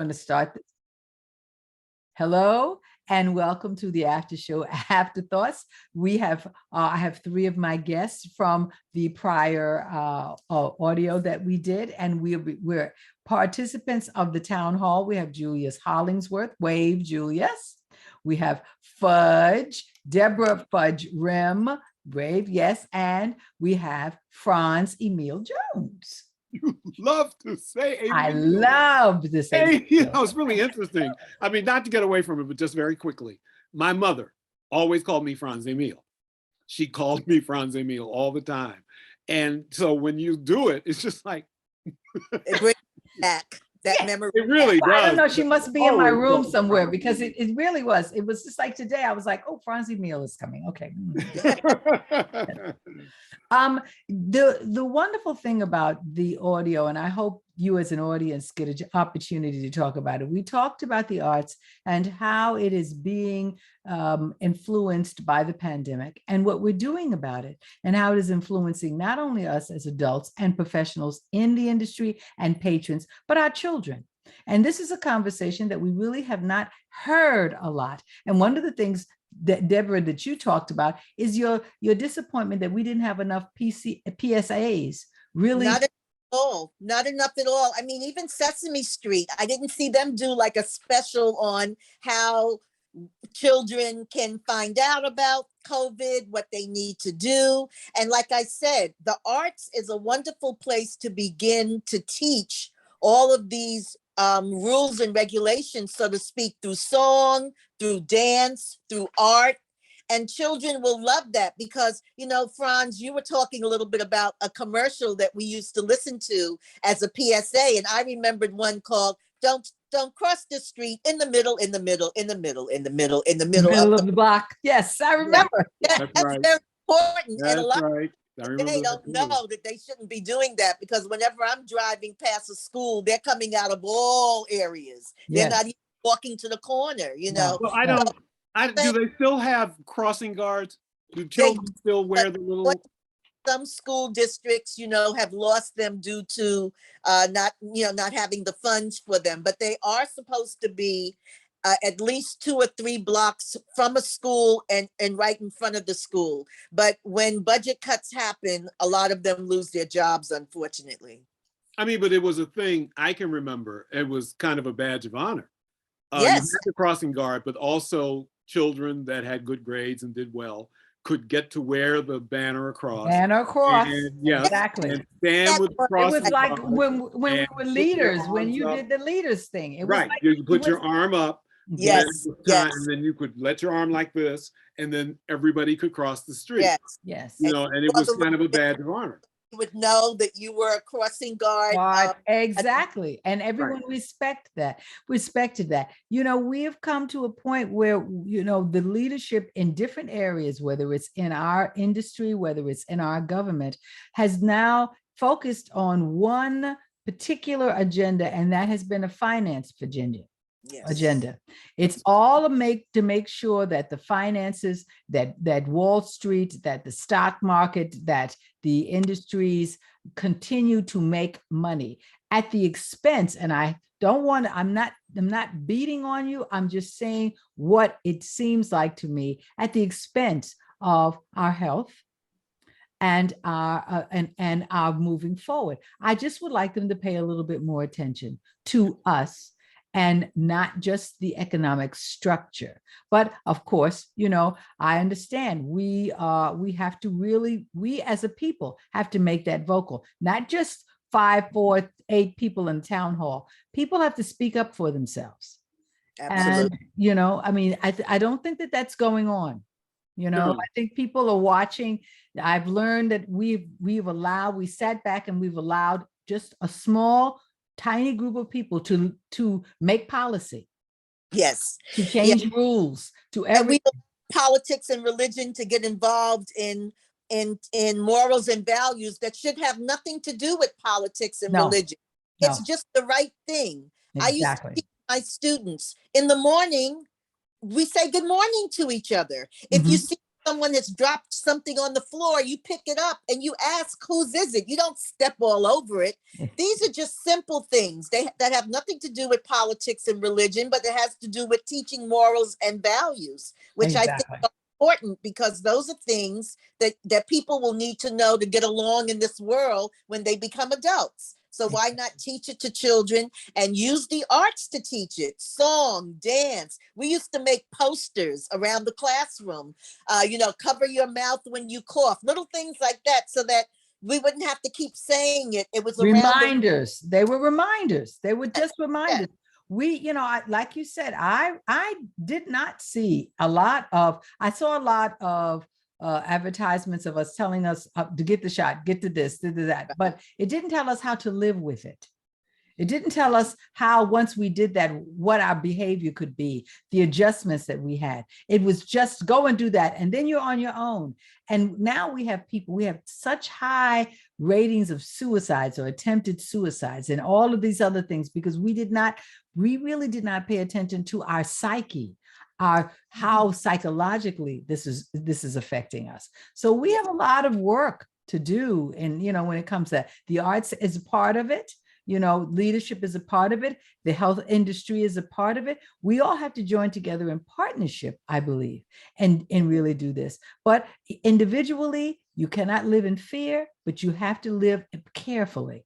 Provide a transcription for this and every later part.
going to start this. Hello and welcome to the after show Afterthoughts. We have I have three of my guests from the prior audio that we did, and we're participants of the town hall. We have Julius Hollingsworth. Wave, Julius. We have Fudge, Deborah Fudge Rhem. Wave, yes, and we have Franz Emil Jones. You love to say I love to say it's really interesting. I mean, not to get away from it, but just very quickly. My mother always called me Franz Emil. She called me Franz Emil all the time. And so when you do it, it's just like it brings back that memory. It really does. I don't know. She must be in my room somewhere, because it really was. It was just like today. I was like, oh, Franz Emil is coming. Okay. The wonderful thing about the audio, and I hope you as an audience get an opportunity to talk about it. We talked about the arts and how it is being influenced by the pandemic and what we're doing about it, and how it is influencing not only us as adults and professionals in the industry and patrons, but our children. And this is a conversation that we really have not heard a lot. And one of the things that Deborah, that you talked about is your disappointment that we didn't have enough PSAs. Really, not enough at all. I mean, even Sesame Street, I didn't see them do like a special on how children can find out about COVID, what they need to do. And like I said, the arts is a wonderful place to begin to teach all of these rules and regulations, so to speak, through song, through dance, through art. And children will love that because, you know, Franz, you were talking a little bit about a commercial that we used to listen to as a PSA. And I remembered one called Don't Cross the Street in the middle of the block. Yes, I remember. That's right. Very important. That's and a lot right. They don't know that they shouldn't be doing that, because whenever I'm driving past a school, they're coming out of all areas. They're not even walking to the corner, you know. Well, do they still have crossing guards? Do children still wear the little? Some school districts, you know, have lost them due to not having the funds for them, but they are supposed to be at least 2 or 3 blocks from a school and right in front of the school. But when budget cuts happen, a lot of them lose their jobs, unfortunately. I mean, but it was a thing I can remember. It was kind of a badge of honor. Yes. You had the crossing guard, but also children that had good grades and did well could get to wear the banner across. And, yeah, exactly. And stand with the crossing It was like guard when we were leaders, when you did the leaders thing. It was right. Like, you put your arm up. Yes. And then you could let your arm like this, and then everybody could cross the street. Yes. You know, and it was kind of a badge of honor. You would know that you were a crossing guard. Exactly. And everyone respected that. You know, we have come to a point where, you know, the leadership in different areas, whether it's in our industry, whether it's in our government, has now focused on one particular agenda, and that has been a finance agenda. It's all to make sure that the finances, that Wall Street, that the stock market, that the industries continue to make money at the expense. And I'm not beating on you. I'm just saying what it seems like to me, at the expense of our health and our moving forward. I just would like them to pay a little bit more attention to us, and not just the economic structure. But of course, you know, I understand we have to really, we as a people have to make that vocal, not just 5, 4, 8 people in town hall. People have to speak up for themselves. Absolutely. And, you know, I mean, I don't think that that's going on. You know, I think people are watching. I've learned that we sat back and we've allowed just a small, tiny group of people to make policy. Yes. To change rules, to everything. Politics and religion to get involved in morals and values that should have nothing to do with politics and religion. It's just the right thing. Exactly. I used to teach my students in the morning, we say good morning to each other. If you see someone has dropped something on the floor, you pick it up and you ask, whose is it? You don't step all over it. These are just simple things that have nothing to do with politics and religion, but it has to do with teaching morals and values, which I think are important, because those are things that people will need to know to get along in this world when they become adults. So why not teach it to children and use the arts to teach it? Song, dance. We used to make posters around the classroom, cover your mouth when you cough, little things like that, so that we wouldn't have to keep saying it. It was reminders. They were reminders. They were just reminders. Yeah. Like you said, I did not see a lot of, I saw a lot of advertisements of us telling us to get the shot, get to this, to that, but it didn't tell us how to live with it. It didn't tell us how, once we did that, what our behavior could be, the adjustments that we had. It was just go and do that, and then you're on your own. And now we have such high ratings of suicides or attempted suicides and all of these other things, because we really did not pay attention to our psyche, how psychologically this is affecting us. So we have a lot of work to do. And, when it comes to that, the arts is a part of it. Leadership is a part of it. The health industry is a part of it. We all have to join together in partnership, I believe, and really do this. But individually, you cannot live in fear, but you have to live carefully.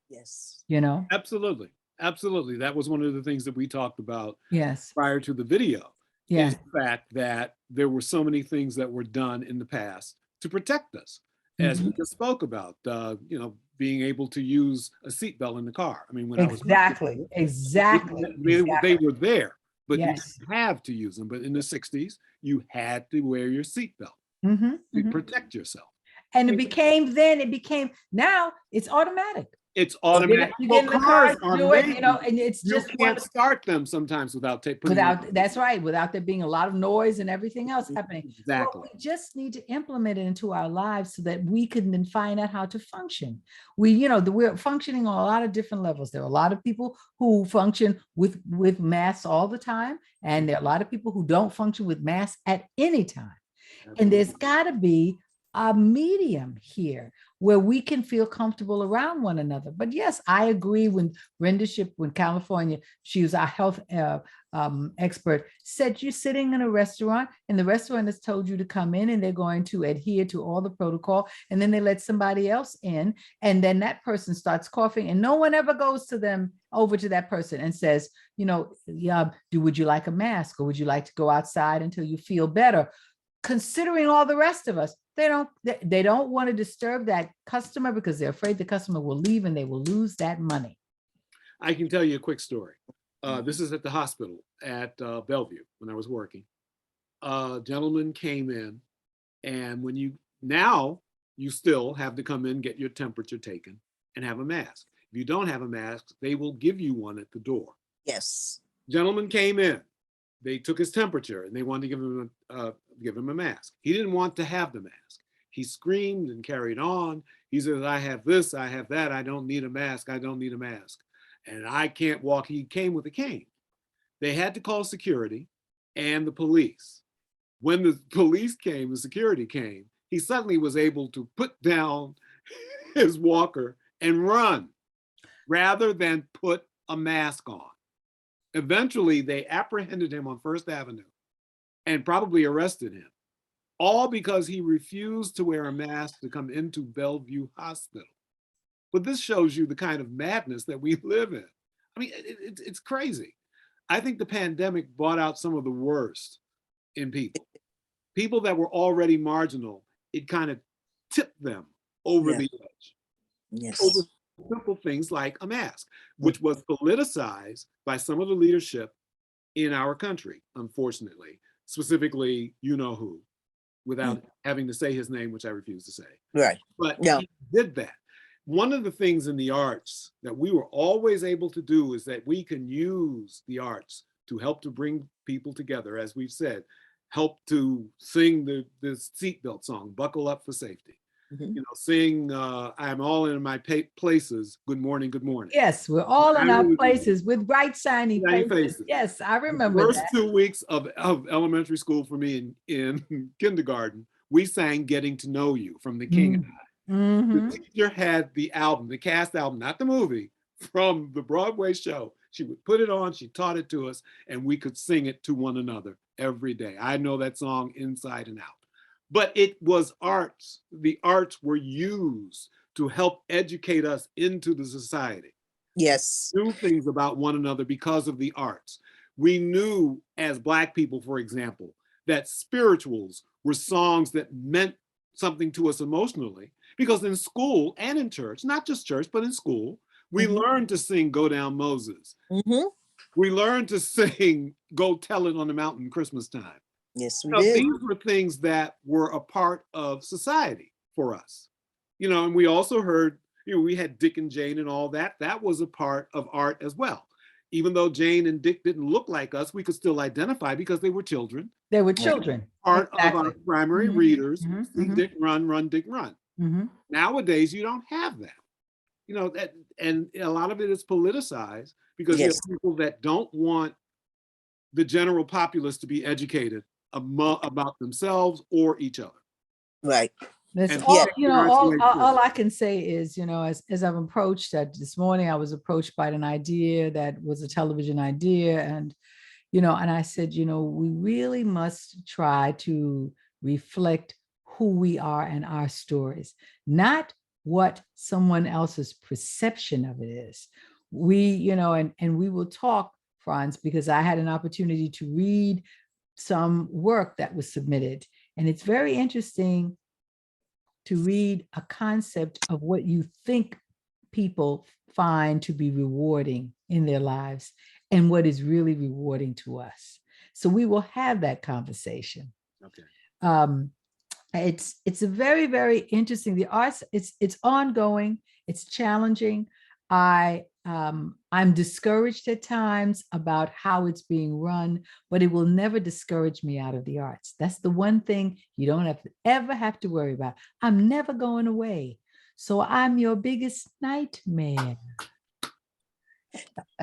Yes. Absolutely. Absolutely. That was one of the things that we talked about prior to the video. Yeah. Is the fact that there were so many things that were done in the past to protect us, as we just spoke about, being able to use a seatbelt in the car. I mean, when exactly. They were there, but you Yes. didn't have to use them. But in the 60s, you had to wear your seatbelt to protect yourself. And now it's automatic. It's automatic. You get in the car, do it, and it's just you can't start them sometimes without that's right, without there being a lot of noise and everything else happening. Exactly. Well, we just need to implement it into our lives so that we can then find out how to function. We're functioning on a lot of different levels. There are a lot of people who function with masks all the time, and there are a lot of people who don't function with masks at any time. Absolutely. And there's got to be a medium here where we can feel comfortable around one another. But yes, I agree when Shipp, when California, she was our health expert, said you're sitting in a restaurant and the restaurant has told you to come in and they're going to adhere to all the protocol, and then they let somebody else in, and then that person starts coughing and no one ever goes to them, over to that person and says, would you like a mask, or would you like to go outside until you feel better? Considering all the rest of us, they don't want to disturb that customer because they're afraid the customer will leave and they will lose that money. I can tell you a quick story. This is at the hospital at Bellevue when I was working. A gentleman came in, and you still have to come in, get your temperature taken, and have a mask. If you don't have a mask, they will give you one at the door. Yes. Gentleman came in. They took his temperature and they wanted to give him a mask. He didn't want to have the mask. He screamed and carried on. He says, I have this, I have that. I don't need a mask. I don't need a mask. And I can't walk. He came with a cane. They had to call security and the police. When the police came, the security came, he suddenly was able to put down his walker and run rather than put a mask on. Eventually, they apprehended him on First Avenue and probably arrested him, all because he refused to wear a mask to come into Bellevue Hospital. But this shows you the kind of madness that we live in. I mean, it's crazy. I think the pandemic brought out some of the worst in people. People that were already marginal, it kind of tipped them over the edge. Yes. Over simple things like a mask, which was politicized by some of the leadership in our country, unfortunately, specifically, who, without having to say his name, which I refuse to say. Right. But he did that. One of the things in the arts that we were always able to do is that we can use the arts to help to bring people together, as we've said, help to sing the seatbelt song, Buckle Up for Safety. You know, sing I'm all in my places. Good morning, good morning. Yes, we're all in our places with bright, shiny faces. Yes, I remember the first that. 2 weeks of elementary school for me in kindergarten, we sang Getting to Know You from The King and I. Mm-hmm. The teacher had the album, the cast album, not the movie, from the Broadway show. She would put it on, she taught it to us, and we could sing it to one another every day. I know that song inside and out. But it was arts. The arts were used to help educate us into the society. Yes. Knew things about one another because of the arts. We knew as Black people, for example, that spirituals were songs that meant something to us emotionally, because in school and in church, not just church, but in school, we learned to sing Go Down Moses. We learned to sing Go Tell It on the Mountain Christmas time. Yes, we did. These were things that were a part of society for us. You know, and we also heard, you know, we had Dick and Jane and all that. That was a part of art as well. Even though Jane and Dick didn't look like us, we could still identify because they were children. They were children. Part of our primary readers, see Dick run, run, Dick run. Nowadays, you don't have that. You know, that, and a lot of it is politicized because you have people that don't want the general populace to be educated about themselves or each other. Right. That's all, you know, all I can say is, you know, as I'm approached this morning, I was approached by an idea that was a television idea. And, you know, and I said, you know, we really must try to reflect who we are and our stories, not what someone else's perception of it is. We, you know, and we will talk, Franz, because I had an opportunity to read some work that was submitted. And it's very interesting to read a concept of what you think people find to be rewarding in their lives and what is really rewarding to us. So we will have that conversation. Okay. It's a very, very interesting. The arts, it's ongoing, it's challenging. I'm discouraged at times about how it's being run, but it will never discourage me out of the arts. That's the one thing you don't ever have to worry about. I'm never going away. So I'm your biggest nightmare.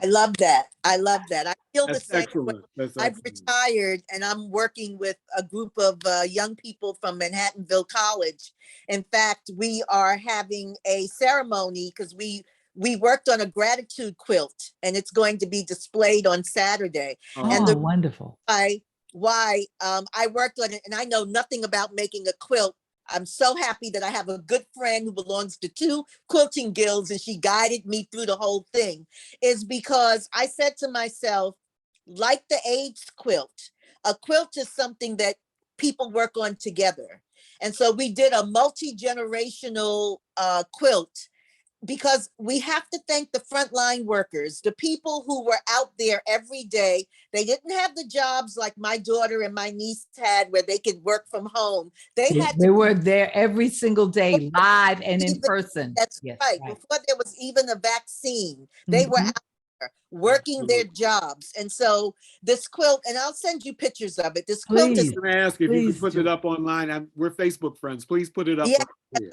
I love that. I love that. I feel the same way. I've excellent. retired and I'm working with a group of young people from Manhattanville College. In fact, we are having a ceremony because we worked on a gratitude quilt and it's going to be displayed on Saturday. Oh, and wonderful. Why I worked on it and I know nothing about making a quilt. I'm so happy that I have a good friend who belongs to 2 quilting guilds and she guided me through the whole thing, is because I said to myself, like the AIDS quilt, a quilt is something that people work on together. And so we did a multi-generational quilt, because we have to thank the frontline workers, the people who were out there every day. They didn't have the jobs like my daughter and my niece had where they could work from home. They were there every single day, live and in person. That's right. Before there was even a vaccine, they were out there working their jobs. And so this quilt, and I'll send you pictures of it. This quilt is. I'm going to ask if you could put it up online. We're Facebook friends. Please put it up. Yes,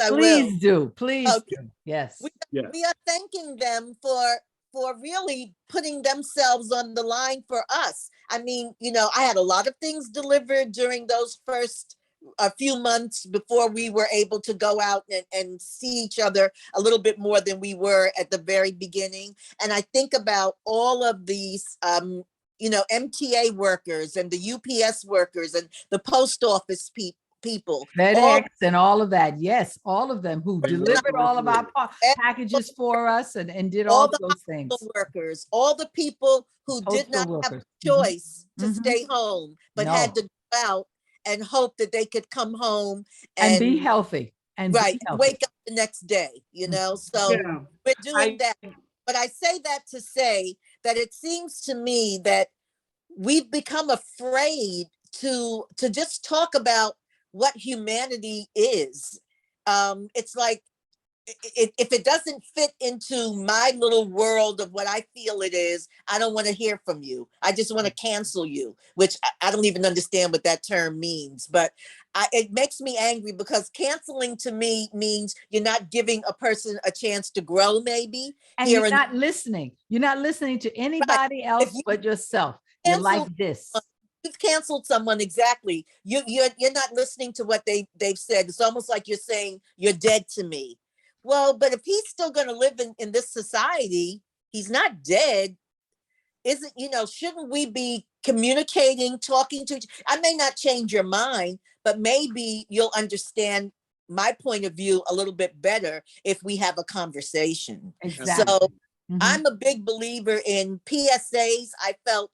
I will. Please do. Please do. Yes. We are thanking them for really putting themselves on the line for us. I mean, you know, I had a lot of things delivered during those first a few months before we were able to go out and see each other a little bit more than we were at the very beginning. And I think about all of these, you know, MTA workers and the UPS workers and the post office people. FedEx and all of that. Yes, all of them who delivered all of our packages for us and did all of those things. Workers, all the people who did not have a choice to stay home, but had to go out and hope that they could come home and be healthy and wake up the next day, you know. So we're doing that. But I say that to say that it seems to me that we've become afraid to just talk about what humanity is. It's like if it doesn't fit into my little world of what I feel it is, I don't want to hear from you. I just want to cancel you, which I don't even understand what that term means. But it makes me angry because canceling to me means you're not giving a person a chance to grow, maybe. And you're not listening. You're not listening to anybody else but yourself. You're like this. You've canceled someone, exactly. You're not listening to what they've said. It's almost like you're saying you're dead to me. Well, but if he's still going to live in this society, he's not dead. Isn't, shouldn't we be communicating, talking to each? I may not change your mind, but maybe you'll understand my point of view a little bit better if we have a conversation. Exactly. So I'm a big believer in PSAs. I felt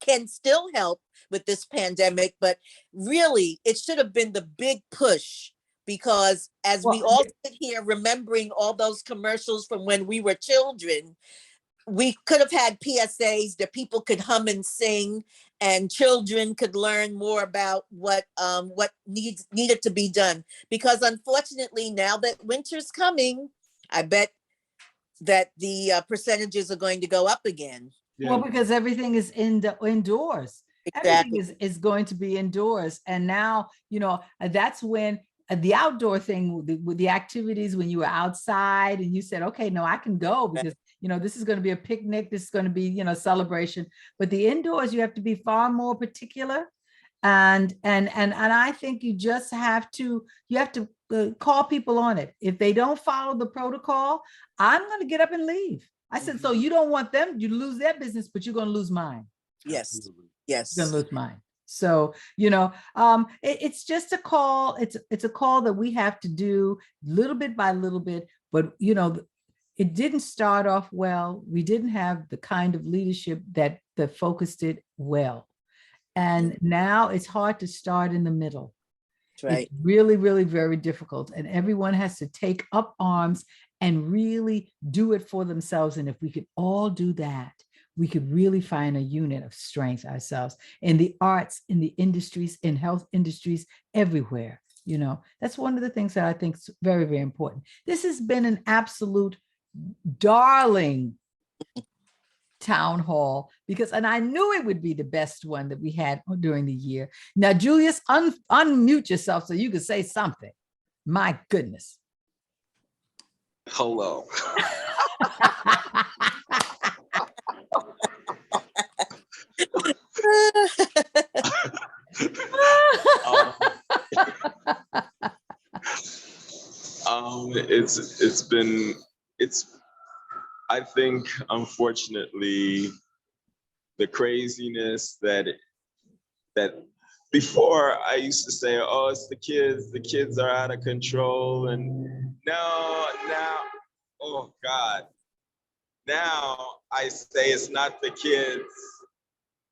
can still help with this pandemic, but really it should have been the big push, because as we all sit here remembering all those commercials from when we were children, we could have had PSAs that people could hum and sing, and children could learn more about what needed to be done. Because unfortunately, now that winter's coming, I bet that the percentages are going to go up again. Yeah. Well, because everything is indoors. Exactly. Everything is going to be indoors. And now, that's when the outdoor thing with the activities, when you were outside and you said, okay, no, I can go because, this is going to be a picnic. This is going to be, celebration. But the indoors, you have to be far more particular. And I think you just have to call people on it. If they don't follow the protocol, I'm going to get up and leave. I said, so you don't want them, you lose their business, but you're going to lose mine. Yes. Yes. You're going to lose mine. So, it's just a call. It's a call that we have to do little bit by little bit, but, it didn't start off well. We didn't have the kind of leadership that focused it well. And now it's hard to start in the middle. That's right. It's really, really very difficult. And everyone has to take up arms and really do it for themselves. And if we could all do that, we could really find a unit of strength ourselves in the arts, in the industries, in health industries, everywhere. That's one of the things that I think is very, very important. This has been an absolute darling town hall and I knew it would be the best one that we had during the year. Now, Julius, unmute yourself so you can say something. My goodness. Hello. I think, unfortunately, the craziness that before I used to say, oh, it's the kids are out of control. And now, oh God, now I say it's not the kids.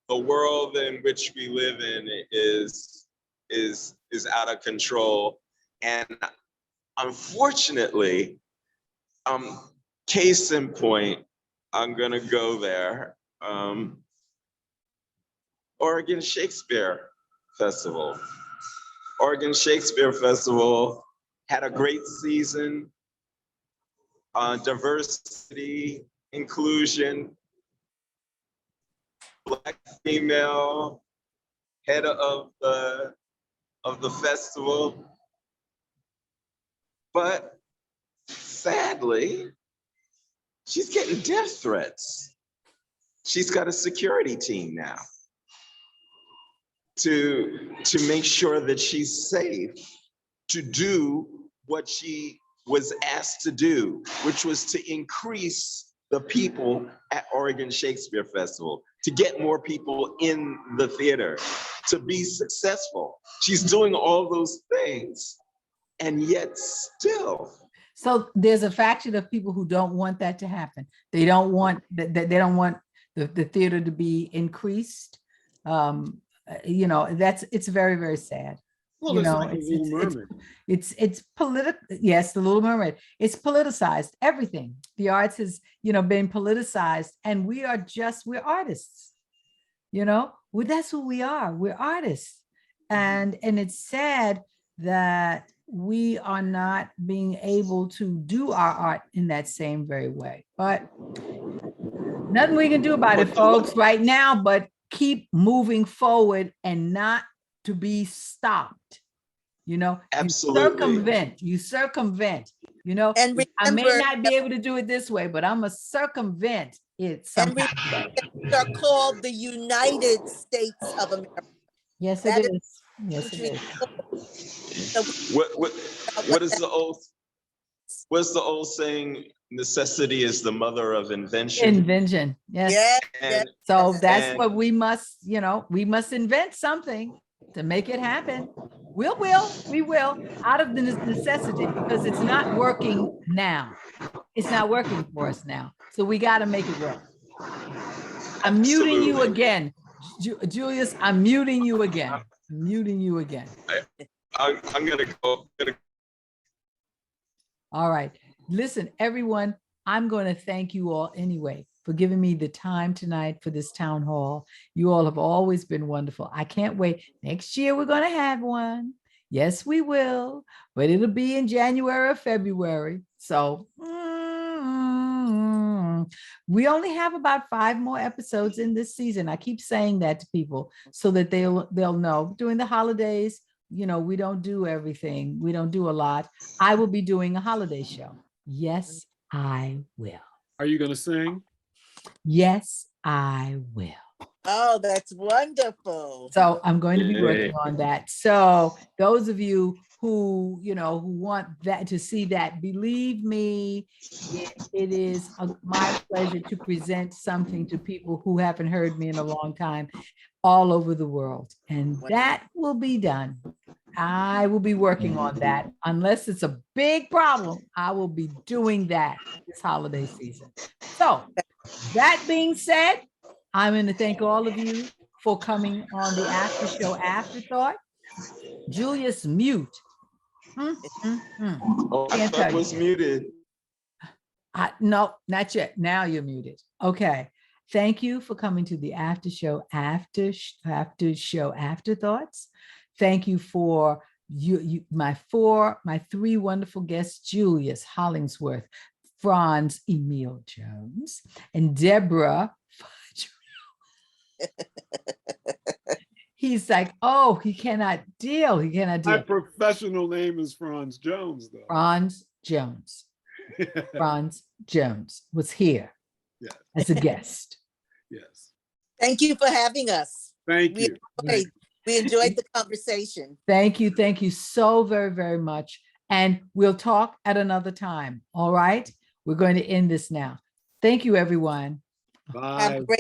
The world in which we live in is out of control. And unfortunately, case in point, I'm gonna go there. Oregon Shakespeare Festival. Oregon Shakespeare Festival had a great season. Diversity, inclusion, Black female head of the festival. But sadly, she's getting death threats. She's got a security team now to make sure that she's safe to do what she was asked to do, which was to increase the people at Oregon Shakespeare Festival, to get more people in the theater, to be successful. She's doing all those things, and yet still. So there's a faction of people who don't want that to happen. They don't want the theater to be increased. It's very, very sad. Well, it's like The Little Mermaid. It's political. Yes, The Little Mermaid. It's politicized. Everything. The arts has, been politicized, and we're artists. That's who we are. We're artists, and it's sad that we are not being able to do our art in that same very way. But nothing we can do about it, folks, right now, but keep moving forward and not to be stopped. You know, Absolutely. you circumvent, you know, And I may remember, not be able to do it this way, but I'm a circumvent it some and kind remember of way. that we are called the United States of America. Yes, That it is is. the Yes, it country. is. So we about What is the old, what's the old saying? Necessity is the mother of invention. Invention. Yes. yes, And So yes. that's And- what we must, you know, we must invent something to make it happen. We will, out of the necessity, because it's not working now. It's not working for us now. So we got to make it work. I'm muting you Absolutely. again. Julius, I'm muting you again. I'm muting you again. I'm gonna go. All right. Listen, everyone, I'm going to thank you all anyway for giving me the time tonight for this town hall. You all have always been wonderful. I can't wait. Next year, we're going to have one. Yes, we will, but it'll be in January or February. So we only have about 5 more episodes in this season. I keep saying that to people so that they'll know. During the holidays, you know, we don't do everything. We don't do a lot. I will be doing a holiday show. Yes, I will. Are you going to sing? Yes, I will. Oh, that's wonderful. So I'm going to be working Yay. on that. So those of you who, you know, who want that to see that, believe me, it is my pleasure to present something to people who haven't heard me in a long time all over the world. And that will be done. I will be working on that. Unless it's a big problem, I will be doing that this holiday season. So that being said, I'm going to thank all of you for coming on the after show Afterthought. Julius, mute. Oh, I Can't thought tell it you. was muted. No, not yet. Now you're muted. Okay. Thank you for coming to the after show Afterthoughts. Thank you for my 3 wonderful guests, Julius, Hollingsworth, Franz, Emil Jones, and Deborah. Fudge. He's like, oh, he cannot deal. My professional name is Franz Jones, though. Franz Jones. Franz Jones was here as a guest. Yes. Thank you for having us. Thank you. We enjoyed the conversation. Thank you. Thank you so very, very much. And we'll talk at another time. All right. We're going to end this now. Thank you, everyone. Bye. Have a great